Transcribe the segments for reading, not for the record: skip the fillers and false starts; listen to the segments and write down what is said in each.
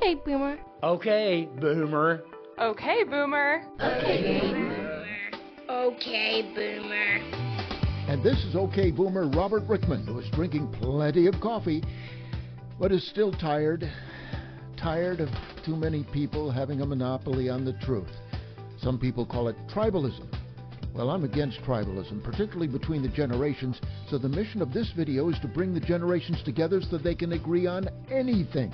Okay, Boomer. Okay, Boomer. Okay, Boomer. Okay, Boomer. Okay, Boomer. And this is OK Boomer Robert Rickman, who is drinking plenty of coffee, but is still tired of too many people having a monopoly on the truth. Some people call it tribalism. Well, I'm against tribalism, particularly between the generations, so the mission of this video is to bring the generations together so they can agree on anything.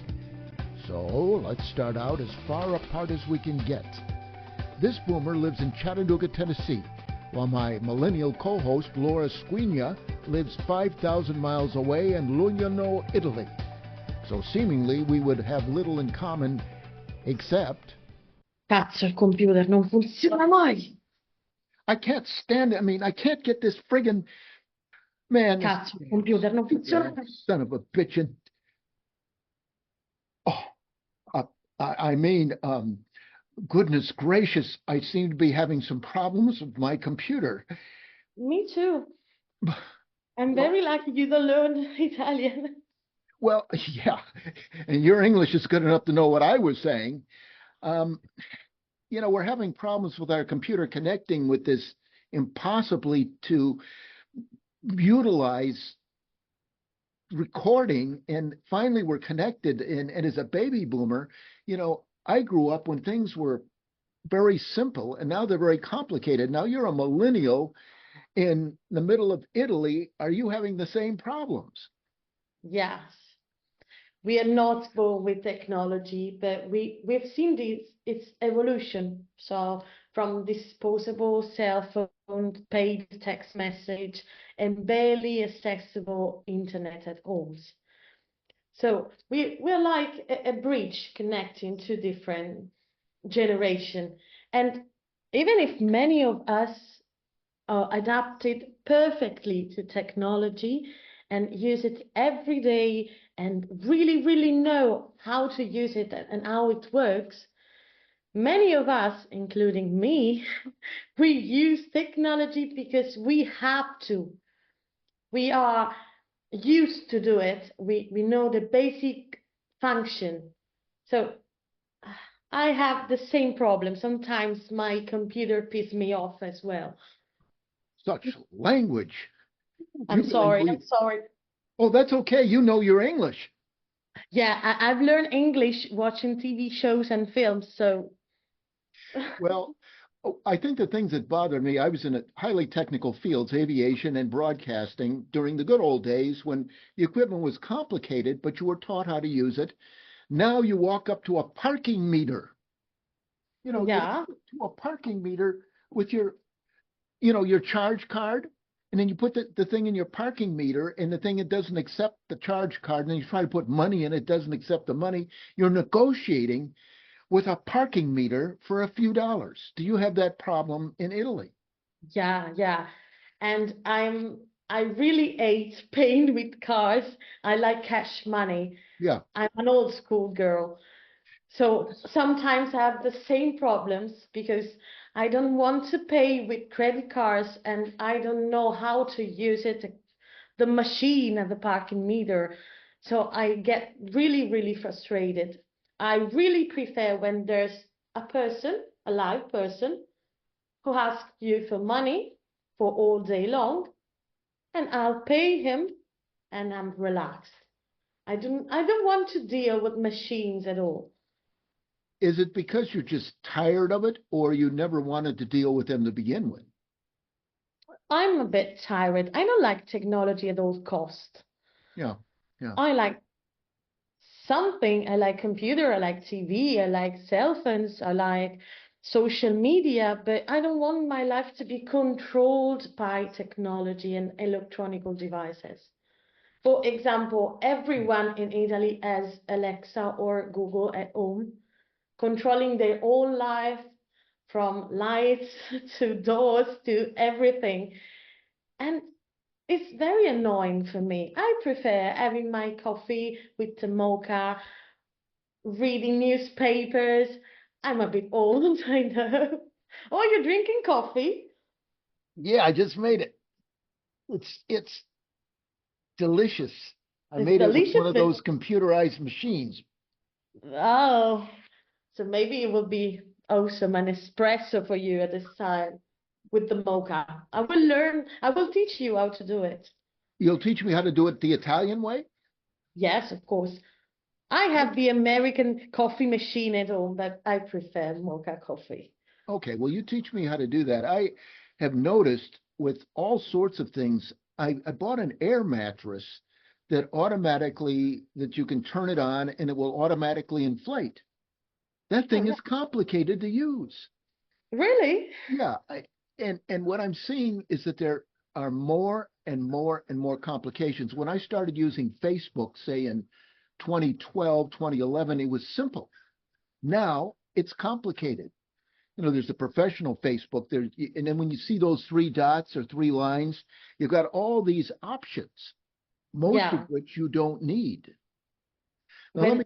So, let's start out as far apart as we can get. This boomer lives in Chattanooga, Tennessee, while my millennial co-host, Laura Squigna, lives 5,000 miles away in Millennial, Italy. So seemingly we would have little in common, except... Cazzo, il computer non funziona mai. I can't stand it. I can't get this friggin'... Man, Cazzo, il computer non funziona mai. Son of a bitchin'. Goodness gracious, I seem to be having some problems with my computer. Me too. I'm very lucky you don't learn Italian. Well, yeah, and your English is good enough to know what I was saying. We're having problems with our computer connecting with this impossibly to utilize recording, and finally we're connected. And as a baby boomer, I grew up when things were very simple, and now they're very complicated. Now you're a millennial in the middle of Italy. Are you having the same problems? Yes. We are not born with technology, but we've seen its evolution. So from disposable cell phone, paid text message, and barely accessible internet at homes. So we're like a bridge connecting two different generations. And even if many of us are adapted perfectly to technology and use it every day and really, really know how to use it and how it works, many of us, including me, we use technology because we have to. We are used to do it. We know the basic function. So I have the same problem. Sometimes my computer pisses me off as well. Such language. I'm sorry. Oh, that's okay. You know your English. Yeah, I've learned English watching TV shows and films, so... Well, I think the things that bothered me, I was in a highly technical fields, aviation and broadcasting, during the good old days when the equipment was complicated, but you were taught how to use it. Now you walk up to a parking meter. Yeah. To a parking meter with your charge card, and then you put the thing in your parking meter, and the thing, it doesn't accept the charge card, and then you try to put money in, it doesn't accept the money. You're negotiating with a parking meter for a few dollars. Do you have that problem in Italy? Yeah. And I really hate paying with cards. I like cash money. Yeah. I'm an old school girl. So sometimes I have the same problems because I don't want to pay with credit cards and I don't know how to use it, the machine at the parking meter. So I get really, really frustrated. I really prefer when there's a live person, who asks you for money for all day long, and I'll pay him and I'm relaxed. I don't want to deal with machines at all. Is it because you're just tired of it, or you never wanted to deal with them to begin with? I'm a bit tired. I don't like technology at all costs. Yeah. I like something. I like computer, I like TV, I like cell phones, I like social media, but I don't want my life to be controlled by technology and electronic devices. For example, everyone in Italy has Alexa or Google at home, controlling their own life, from lights to doors to everything. And it's very annoying for me. I prefer having my coffee with the mocha, reading newspapers. I'm a bit old, I know. Oh, you're drinking coffee? Yeah, I just made it. It's delicious. I It's made it with delicious, one of but those computerized machines. Oh, so maybe it will be awesome an espresso for you at this time with the mocha. I will learn, I will teach you how to do it. You'll teach me how to do it the Italian way? Yes, of course. I have the American coffee machine at home, but I prefer mocha coffee. Okay, well, you teach me how to do that. I have noticed with all sorts of things, I bought an air mattress that automatically, that you can turn it on and it will automatically inflate. That Oh, thing is complicated to use. really? Yeah, and what I'm seeing is that there are more and more and more complications. When I started using Facebook, say in 2012, 2011, it was simple. Now it's complicated. There's the professional Facebook there, and then when you see those three dots or three lines, you've got all these options, most of Yeah. which you don't need. Now When,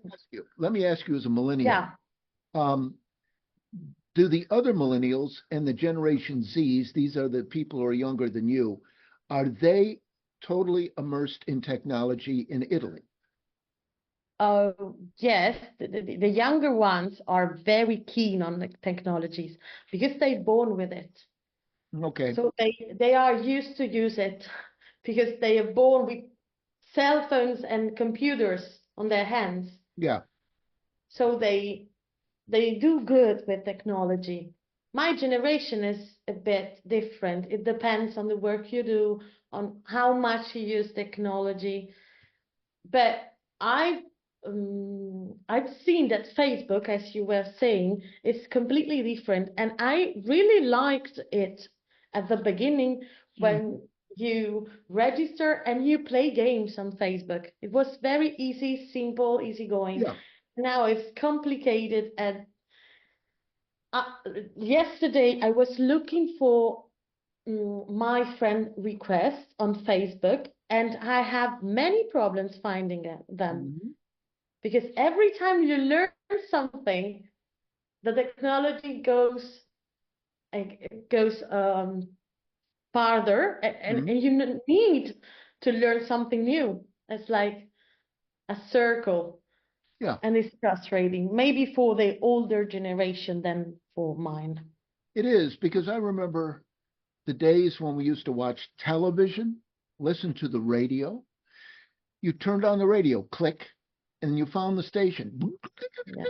let me ask you as a millennial, yeah. um, do the other millennials and the Generation Zs, these are the people who are younger than you, are they totally immersed in technology in Italy? Oh, yes, the younger ones are very keen on the technologies because they're born with it. Okay, So they are used to use it because they are born with cell phones and computers on their hands. yeah, So they do good with technology. My generation is a bit different. It depends on the work you do, on how much you use technology. But I've seen that Facebook, as you were saying, is completely different, and I really liked it at the beginning mhm, when you register and you play games on Facebook. It was very easy, simple, easygoing. yeah, Now it's complicated, and uh, yesterday I was looking for my friend requests on Facebook, and I have many problems finding them. mhm, Because every time you learn something, the technology goes farther, mhm, and you need to learn something new. It's like a circle, yeah. and it's frustrating. Maybe for the older generation than for mine. It is because I remember the days when we used to watch television, listen to the radio. You turned on the radio, click, and you found the station, Yeah.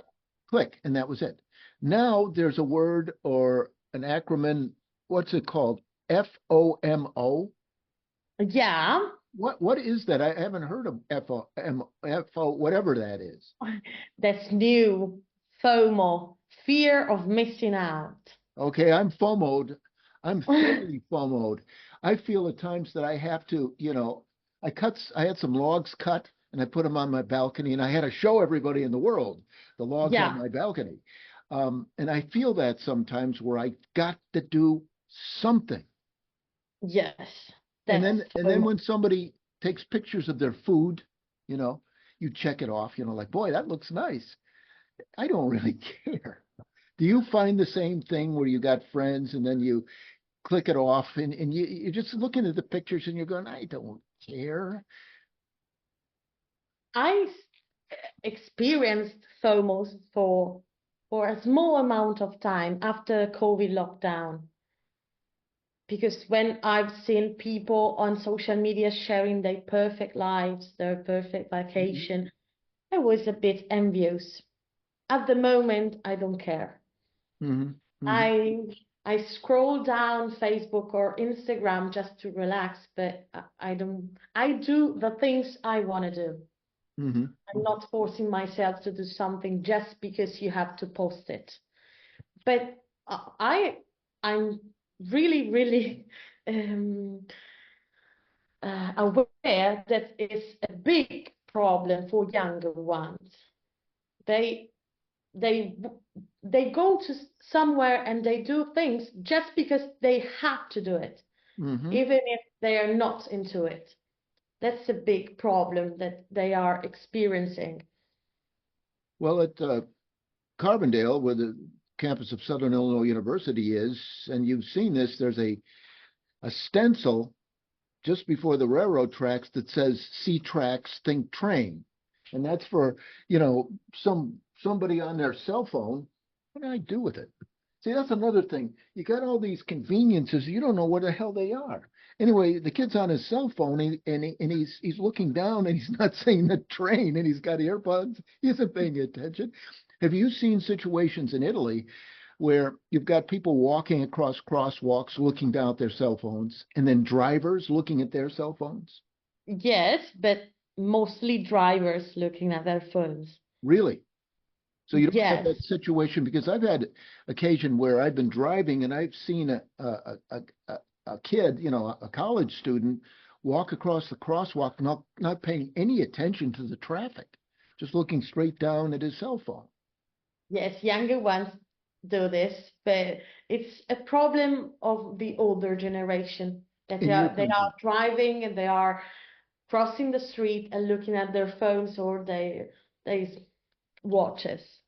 click, and that was it. Now there's a word or an acronym. What's it called? FOMO. Yeah, What is that? I haven't heard of FO, whatever that is. that's new. FOMO, fear of missing out. Okay, I'm FOMO'd. I'm thoroughly FOMO'd. I feel at times that I have to, I had some logs cut and I put them on my balcony and I had to show everybody in the world the logs on Yeah, my balcony. And I feel that sometimes where I got to do something. yes, And that's then FOMO. when somebody takes pictures of their food, you know, you check it off, like, boy, that looks nice. I don't really care. Do you find the same thing where you got friends and then you click it off and you're just looking at the pictures and you're going, I don't care. I experienced FOMO for a small amount of time after COVID lockdown. Because when I've seen people on social media sharing their perfect lives, their perfect Mhm, vacation, I was a bit envious. At the moment, I don't care. mhm, mhm, I I scroll down Facebook or Instagram just to relax, but I don't. I do the things I want to do. mhm. I'm not forcing myself to do something just because you have to post it. But I'm really, really um, aware that it's a big problem for younger ones. They they they go to somewhere and they do things just because they have to do it, Mhm. even if they are not into it. That's a big problem that they are experiencing. Well, at Carbondale, where the campus of Southern Illinois University is, and you've seen this, there's a stencil just before the railroad tracks that says "See tracks, think train," and that's for some somebody on their cell phone, what do I do with it? See, that's another thing. You got all these conveniences, you don't know what the hell they are. Anyway, the kid's on his cell phone and he's looking down and he's not seeing the train and he's got earbuds. He isn't paying attention. Have you seen situations in Italy where you've got people walking across crosswalks looking down at their cell phones and then drivers looking at their cell phones? Yes, but mostly drivers looking at their phones. Really? So you don't have Yes. that situation because I've had occasion where I've been driving and I've seen a kid, a college student, walk across the crosswalk, not paying any attention to the traffic, just looking straight down at his cell phone. Yes, younger ones do this, but it's a problem of the older generation that In your they country. are driving and they are crossing the street and looking at their phones or their watches.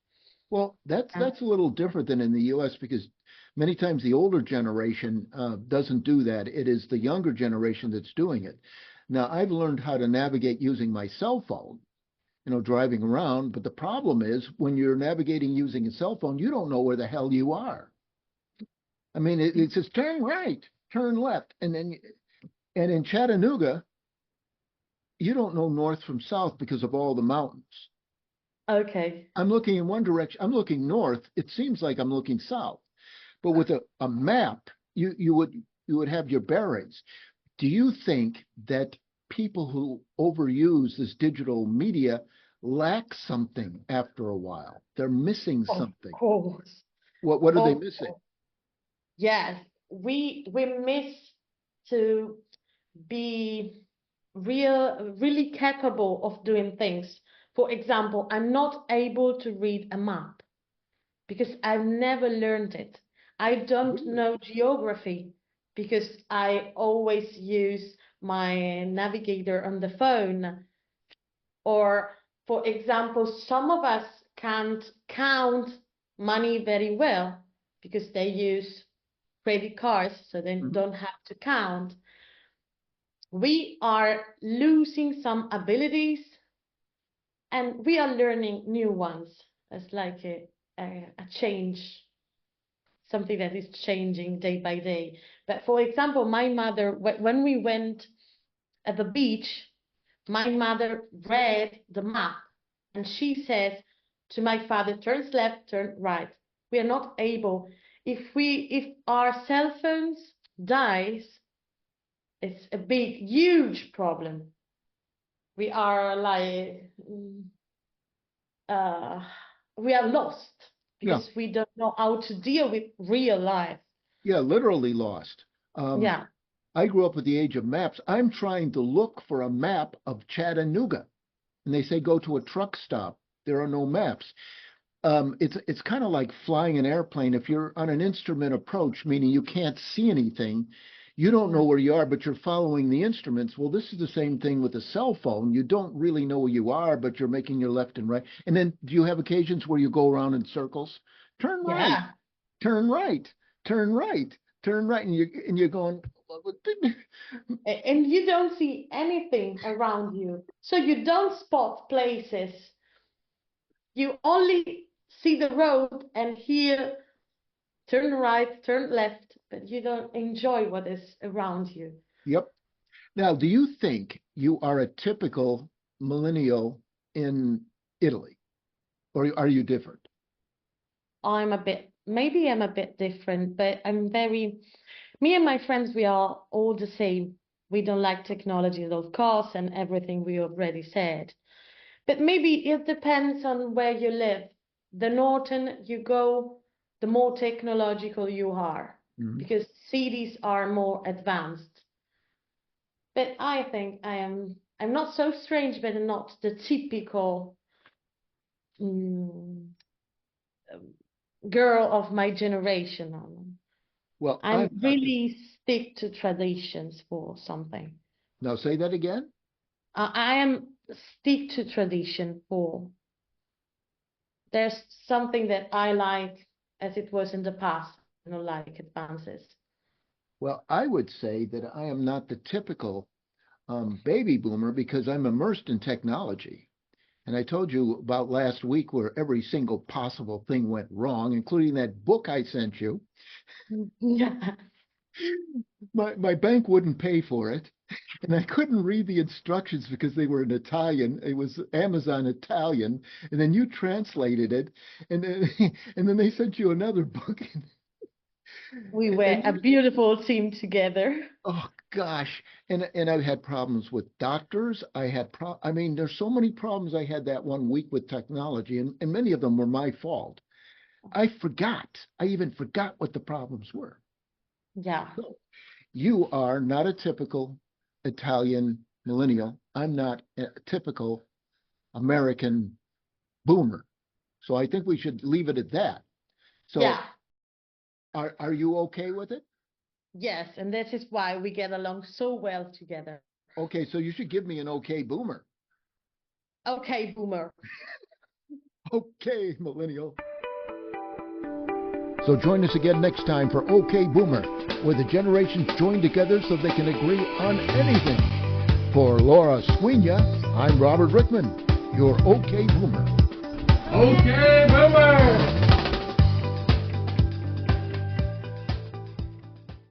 Well, that's Yeah. that's a little different than in the U.S. because many times the older generation doesn't do that. It is the younger generation that's doing it. Now, I've learned how to navigate using my cell phone, driving around. But the problem is when you're navigating using a cell phone, you don't know where the hell you are. I mean, it says turn right, turn left, and in Chattanooga, you don't know north from south because of all the mountains. Okay. I'm looking in one direction. I'm looking north. It seems like I'm looking south. But with a map, you would have your bearings. Do you think that people who overuse this digital media lack something after a while? They're missing Of something. course. What are they Of missing? course. Yes, we miss to be really capable of doing things. For example, I'm not able to read a map because I've never learned it. I don't Really? know geography because I always use my navigator on the phone. Or, for example, some of us can't count money very well because they use credit cards, so they Mhm. don't have to count. We are losing some abilities and we are learning new ones. It's like a change, something that is changing day by day. But for example, my mother, when we went at the beach, my mother read the map and she says to my father, turn left, turn right. We are not able, if our cell phones dies, it's a big, huge problem. We are like, uh, we are lost Yeah, because we don't know how to deal with real life. yeah, literally lost. Um, Yeah. I grew up with the age of maps. I'm trying to look for a map of Chattanooga, and they say go to a truck stop. There are no maps. It's kind of like flying an airplane. If you're on an instrument approach, meaning you can't see anything, you don't know Yeah. where you are, but you're following the instruments. Well, this is the same thing with a cell phone. You don't really know where you are, but you're making your left and right. And then do you have occasions where you go around in circles? Turn right, Yeah. turn right, turn right, turn right, and you're going. And you don't see anything around you. So you don't spot places. You only see the road and hear turn right, turn left, but you don't enjoy what is around you. Yep. Now, do you think you are a typical millennial in Italy, or are you different? Maybe I'm a bit different, but me and my friends, we are all the same. We don't like technology at all costs and everything we already said. But maybe it depends on where you live. The northern you go, the more technological you are, Mhm. because cities are more advanced. But I think I'm not so strange, but not the typical mm, girl of my generation. Well, I'm I'm not. really stick to traditions for something. Now say that again. I am stick to tradition for there's something that I like as it was in the past. I don't like advances. Well, I would say that I am not the typical baby boomer because I'm immersed in technology. And I told you about last week where every single possible thing went wrong, including that book I sent you. Yeah. My bank wouldn't pay for it, and I couldn't read the instructions because they were in Italian. It was Amazon Italian, and then you translated it, and then, and then they sent you another book. We were And a beautiful team together. oh gosh, and I've had problems with doctors. I mean, there's so many problems I had that one week with technology, and many of them were my fault. I forgot. I even forgot what the problems were. Yeah. So you are not a typical Italian millennial. I'm not a typical American boomer. So I think we should leave it at that. So Yeah. are you okay with it? Yes, and this is why we get along so well together. Okay, so you should give me an okay boomer. Okay, Boomer. Okay, millennial. So join us again next time for OK Boomer, where the generations join together so they can agree on anything. For Laura Squigna, I'm Robert Rickman, your OK Boomer. Okay,